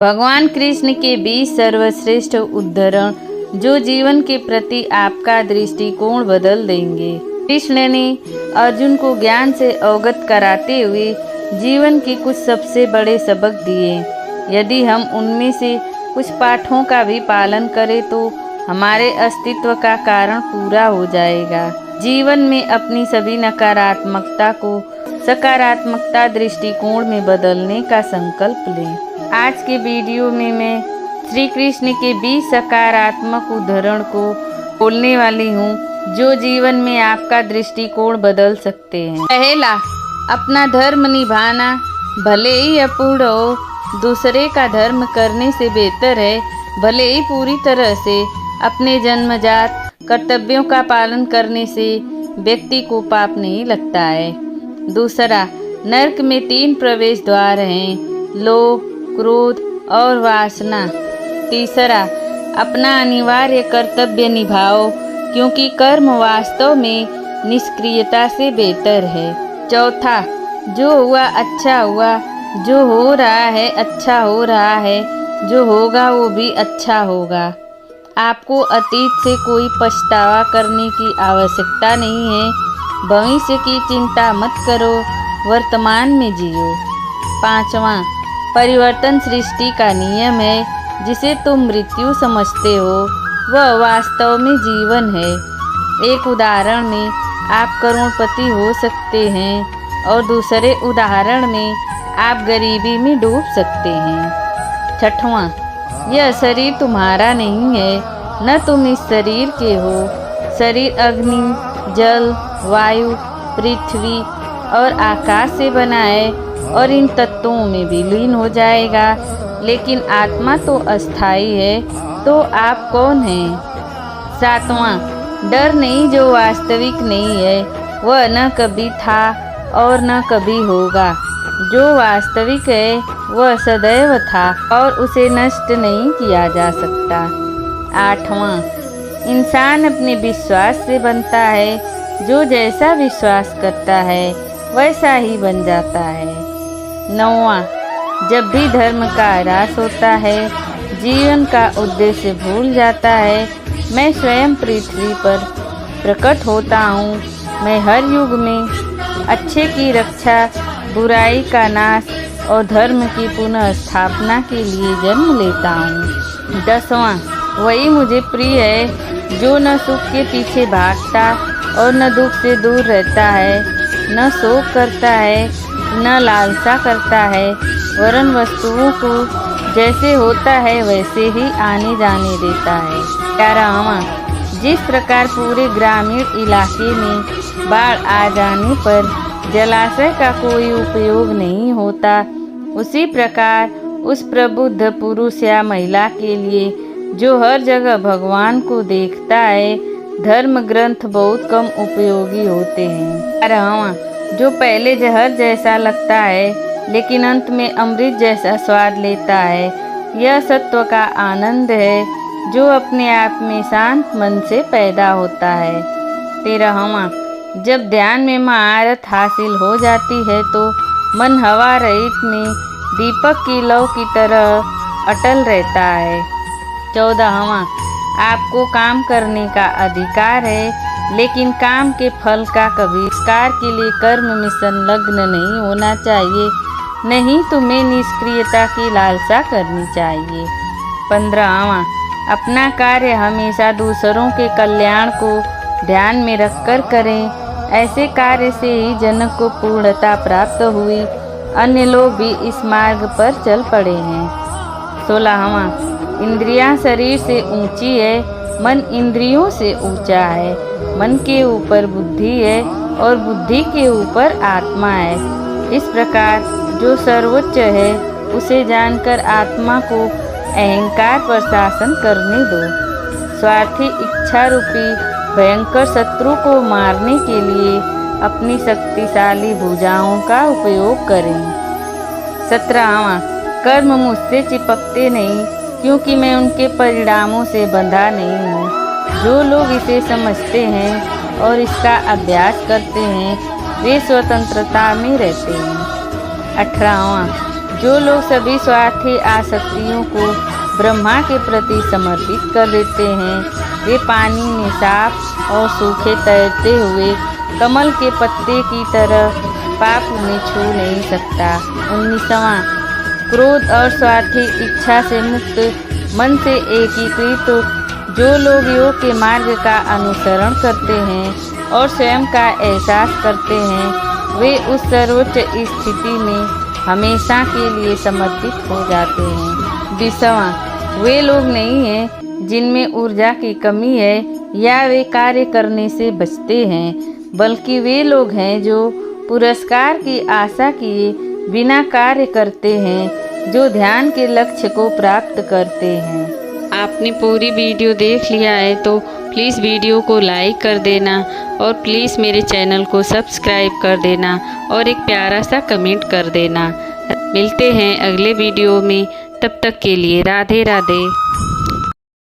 भगवान कृष्ण के 20 सर्वश्रेष्ठ उद्धरण जो जीवन के प्रति आपका दृष्टिकोण बदल देंगे। कृष्ण ने अर्जुन को ज्ञान से अवगत कराते हुए जीवन के कुछ सबसे बड़े सबक दिए। यदि हम उनमें से कुछ पाठों का भी पालन करें तो हमारे अस्तित्व का कारण पूरा हो जाएगा। जीवन में अपनी सभी नकारात्मकता को सकारात्मकता दृष्टिकोण में बदलने का संकल्प लें। आज के वीडियो में मैं श्री कृष्ण के 20 सकारात्मक उदाहरण को बोलने वाली हूँ जो जीवन में आपका दृष्टिकोण बदल सकते हैं। पहला, अपना धर्म निभाना भले ही अपूर्ण हो, दूसरे का धर्म करने से बेहतर है भले ही पूरी तरह से अपने जन्मजात कर्तव्यों का पालन करने से व्यक्ति को पाप नहीं लगता है। दूसरा, नरक में 3 प्रवेश द्वार हैं, लोभ, क्रोध और वासना। तीसरा, अपना अनिवार्य कर्तव्य निभाओ क्योंकि कर्म वास्तव में निष्क्रियता से बेहतर है। चौथा, जो हुआ अच्छा हुआ, जो हो रहा है अच्छा हो रहा है, जो होगा वो भी अच्छा होगा। आपको अतीत से कोई पछतावा करने की आवश्यकता नहीं है। भविष्य की चिंता मत करो, वर्तमान में जियो। पांचवा, परिवर्तन सृष्टि का नियम है। जिसे तुम मृत्यु समझते हो वह वास्तव में जीवन है। एक उदाहरण में आप करोड़पति हो सकते हैं और दूसरे उदाहरण में आप गरीबी में डूब सकते हैं। छठवां, यह शरीर तुम्हारा नहीं है, न तुम इस शरीर के हो। शरीर अग्नि, जल, वायु, पृथ्वी और आकाश से बना है और इन तत्वों में विलीन हो जाएगा, लेकिन आत्मा तो अस्थाई है। तो आप कौन हैं? सातवां, डर नहीं जो वास्तविक नहीं है, वह न कभी था और न कभी होगा। जो वास्तविक है वह सदैव था और उसे नष्ट नहीं किया जा सकता। आठवां, इंसान अपने विश्वास से बनता है। जो जैसा विश्वास करता है वैसा ही बन जाता है। नौवां, जब भी धर्म का ह्रास होता है जीवन का उद्देश्य भूल जाता है। मैं स्वयं पृथ्वी पर प्रकट होता हूँ। मैं हर युग में अच्छे की रक्षा, बुराई का नाश और धर्म की पुनः स्थापना के लिए जन्म लेता हूँ। 10वां, वही मुझे प्रिय है जो न सुख के पीछे भागता और न दुख से दूर रहता है, न शोक करता है, न लालसा करता है, वरन वस्तुओं को जैसे होता है वैसे ही आने जाने देता है। 11वां, जिस प्रकार पूरे ग्रामीण इलाके में बाढ़ आ जाने पर जलाशय का कोई उपयोग नहीं होता, उसी प्रकार उस प्रबुद्ध पुरुष या महिला के लिए जो हर जगह भगवान को देखता है धर्म ग्रंथ बहुत कम उपयोगी होते हैं। 12वां, जो पहले जहर जैसा लगता है लेकिन अंत में अमृत जैसा स्वाद लेता है, यह सत्व का आनंद है जो अपने आप में शांत मन से पैदा होता है। 13वां, जब ध्यान में महारत हासिल हो जाती है तो मन हवा रहित में दीपक की लौ की तरह अटल रहता है। 14वां, आपको काम करने का अधिकार है लेकिन काम के फल का कभी बहिष्कार के लिए कर्म में संलग्न नहीं होना चाहिए, नहीं तुम्हें निष्क्रियता की लालसा करनी चाहिए। 15वां, अपना कार्य हमेशा दूसरों के कल्याण को ध्यान में रखकर करें। ऐसे कार्य से ही जनक को पूर्णता प्राप्त हुई। अन्य लोग भी इस मार्ग पर चल पड़े हैं। 16वां, इंद्रियां शरीर से ऊंची है, मन इंद्रियों से ऊंचा है। मन के ऊपर बुद्धि है और बुद्धि के ऊपर आत्मा है। इस प्रकार जो सर्वोच्च है उसे जानकर आत्मा को अहंकार पर शासन करने दो। स्वार्थी इच्छा रूपी भयंकर शत्रु को मारने के लिए अपनी शक्तिशाली भुजाओं का उपयोग करें। 17वां, कर्म मुझसे चिपकते नहीं क्योंकि मैं उनके परिणामों से बंधा नहीं हूँ। जो लोग इसे समझते हैं और इसका अभ्यास करते हैं वे स्वतंत्रता में रहते हैं। 18वां, जो लोग सभी स्वार्थी आसक्तियों को ब्रह्मा के प्रति समर्पित कर देते हैं, वे पानी में साफ और सूखे तैरते हुए कमल के पत्ते की तरह पाप में छू नहीं सकता। 19वां, क्रोध और स्वार्थी इच्छा से मुक्त मन से एकीकृत जो लोग योग के मार्ग का अनुसरण करते हैं और स्वयं का एहसास करते हैं, वे उस सर्वोच्च स्थिति में हमेशा के लिए समर्पित हो जाते हैं। 20वां, वे लोग नहीं हैं जिनमें ऊर्जा की कमी है या वे कार्य करने से बचते हैं, बल्कि वे लोग हैं जो पुरस्कार की आशा किए बिना कार्य करते हैं, जो ध्यान के लक्ष्य को प्राप्त करते हैं। आपने पूरी वीडियो देख लिया है तो प्लीज़ वीडियो को लाइक कर देना और प्लीज़ मेरे चैनल को सब्सक्राइब कर देना और एक प्यारा सा कमेंट कर देना। मिलते हैं अगले वीडियो में, तब तक के लिए राधे राधे।